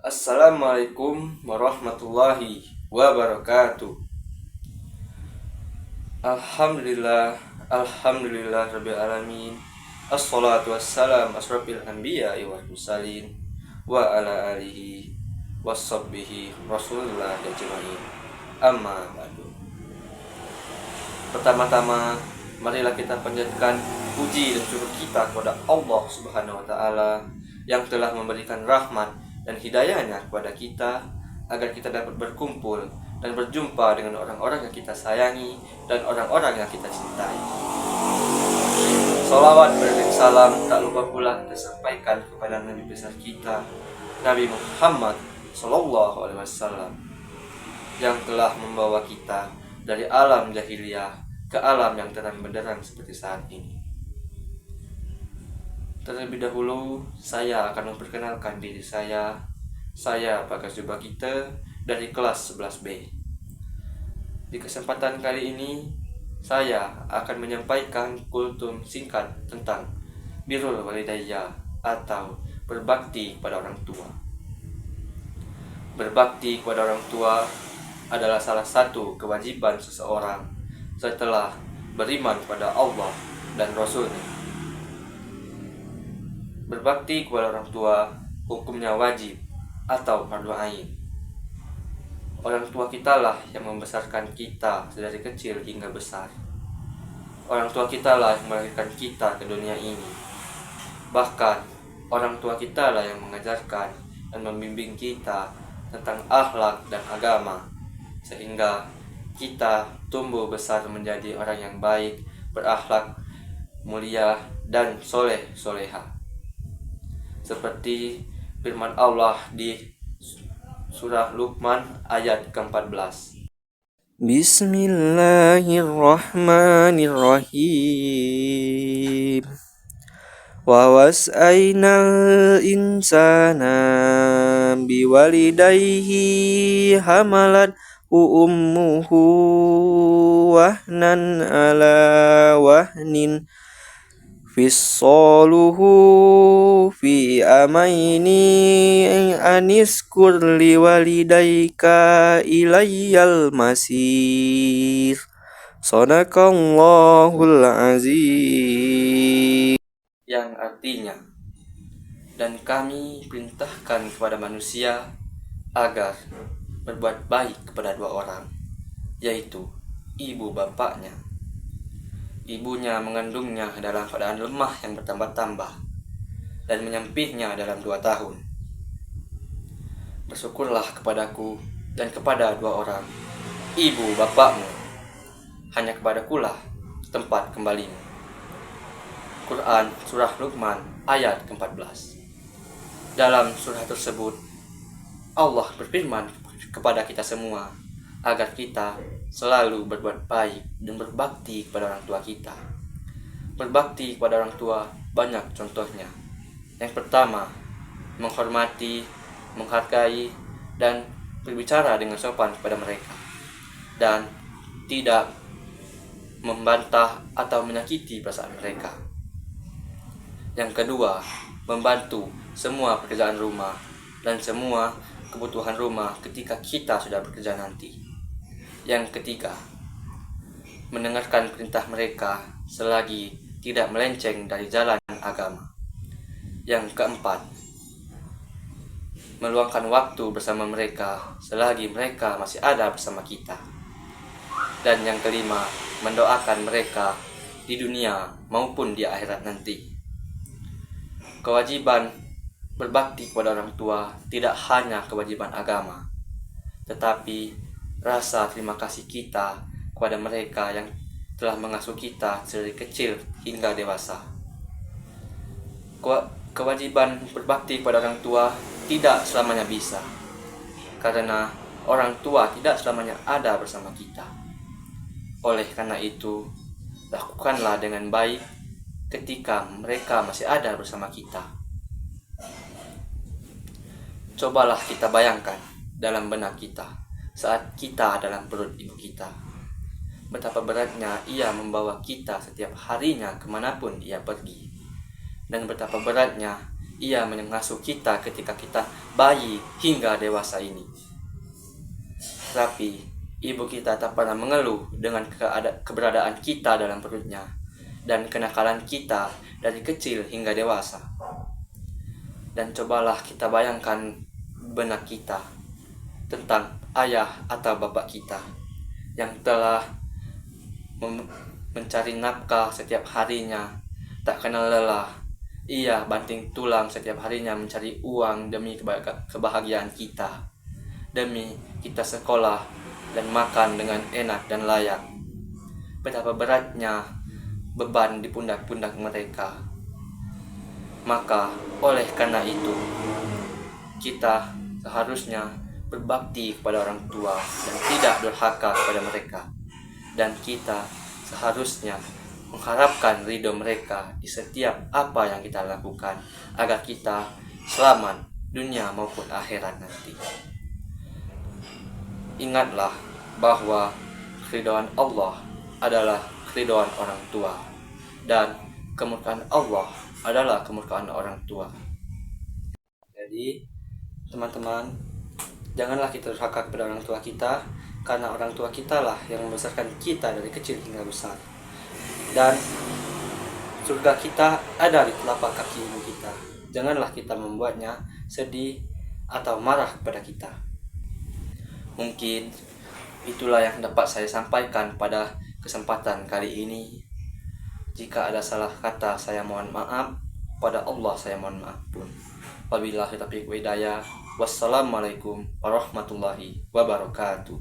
Assalamualaikum warahmatullahi wabarakatuh. Alhamdulillah rabbil alamin. Assalatu wassalam asrafil anbiya wal mursalin wa ala alihi washabbihi rasulillah ajmain. Amma ba'du. Pertama-tama marilah kita panjatkan puji dan syukur kita kepada Allah Subhanahu wa taala yang telah memberikan rahmat dan hidayahnya kepada kita agar kita dapat berkumpul dan berjumpa dengan orang-orang yang kita sayangi dan orang-orang yang kita cintai. Salawat dan salam tak lupa pula kita sampaikan kepada Nabi besar kita, Nabi Muhammad Sallallahu Alaihi Wasallam, yang telah membawa kita dari alam jahiliyah ke alam yang terang benderang seperti saat ini. Terlebih dahulu, saya akan memperkenalkan diri saya. Saya Bagas Jubagita dari kelas 11B. Di kesempatan kali ini, saya akan menyampaikan kultum singkat tentang birrul walidayya atau berbakti kepada orang tua. Berbakti kepada orang tua adalah salah satu kewajiban seseorang setelah beriman kepada Allah dan Rasul-Nya. Berbakti kepada orang tua hukumnya wajib atau fardu ain. Orang tua kita lah yang membesarkan kita dari kecil hingga besar. Orang tua kita lah yang melahirkan kita ke dunia ini. Bahkan orang tua kita lah yang mengajarkan dan membimbing kita tentang akhlak dan agama, sehingga kita tumbuh besar menjadi orang yang baik, berakhlak, mulia, dan soleh-soleha. Seperti firman Allah di surah Luqman ayat ke-14. Bismillahirrahmanirrahim. Wa was'ainal insana biwalidayhi hamalat ummuhu wahnan ala wahnin fissaluhu fi amaini aniskur liwalidayka ilayyal masir. Sadaqallahul azim. Yang artinya, dan kami perintahkan kepada manusia agar berbuat baik kepada dua orang, yaitu ibu bapaknya. Ibunya mengandungnya dalam keadaan lemah yang bertambah-tambah dan menyempihnya dalam 2 tahun. Bersyukurlah kepadaku dan kepada dua orang ibu bapakmu, hanya kepadakulah tempat kembalimu. Quran surah Luqman ayat ke-14. Dalam surah tersebut Allah berfirman kepada kita semua agar kita selalu berbuat baik dan berbakti kepada orang tua kita. Berbakti kepada orang tua banyak contohnya. Yang pertama, menghormati, menghargai, dan berbicara dengan sopan kepada mereka, dan tidak membantah atau menyakiti perasaan mereka. Yang kedua, membantu semua pekerjaan rumah dan semua kebutuhan rumah ketika kita sudah bekerja nanti. Yang ketiga, mendengarkan perintah mereka selagi tidak melenceng dari jalan agama. Yang keempat, meluangkan waktu bersama mereka selagi mereka masih ada bersama kita. Dan yang kelima, mendoakan mereka di dunia maupun di akhirat nanti. Kewajiban berbakti kepada orang tua tidak hanya kewajiban agama, tetapi rasa terima kasih kita kepada mereka yang telah mengasuh kita dari kecil hingga dewasa. Kewajiban berbakti kepada orang tua tidak selamanya bisa, karena orang tua tidak selamanya ada bersama kita. Oleh karena itu, lakukanlah dengan baik ketika mereka masih ada bersama kita. Cobalah kita bayangkan dalam benak kita saat kita dalam perut ibu kita, betapa beratnya ia membawa kita setiap harinya kemanapun ia pergi, dan betapa beratnya Ia mengasuh kita ketika kita bayi hingga dewasa ini. Tapi ibu kita tak pernah mengeluh dengan keberadaan kita dalam perutnya dan kenakalan kita dari kecil hingga dewasa. Dan cobalah kita bayangkan benak kita tentang ayah atau bapak kita yang telah mencari nafkah setiap harinya, tak kenal lelah. Ia banting tulang setiap harinya mencari uang demi kebahagiaan kita, demi kita sekolah dan makan dengan enak dan layak. Betapa beratnya beban di pundak-pundak mereka. Maka oleh karena itu, kita seharusnya berbakti kepada orang tua dan tidak durhaka kepada mereka. Dan kita seharusnya mengharapkan ridho mereka di setiap apa yang kita lakukan, agar kita selamat dunia maupun akhirat nanti. Ingatlah bahwa keridhaan Allah adalah keridhaan orang tua, dan kemurkaan Allah adalah kemurkaan orang tua. Jadi teman-teman, janganlah kita durhaka kepada orang tua kita, karena orang tua kita lah yang membesarkan kita dari kecil hingga besar. Dan surga kita ada di telapak kaki ibu kita. Janganlah kita membuatnya sedih atau marah kepada kita. Mungkin itulah yang dapat saya sampaikan pada kesempatan kali ini. Jika ada salah kata, saya mohon maaf. Pada Allah saya mohon maaf pun. Wabillahi taufiq wal hidayah. Wassalamualaikum warahmatullahi wabarakatuh.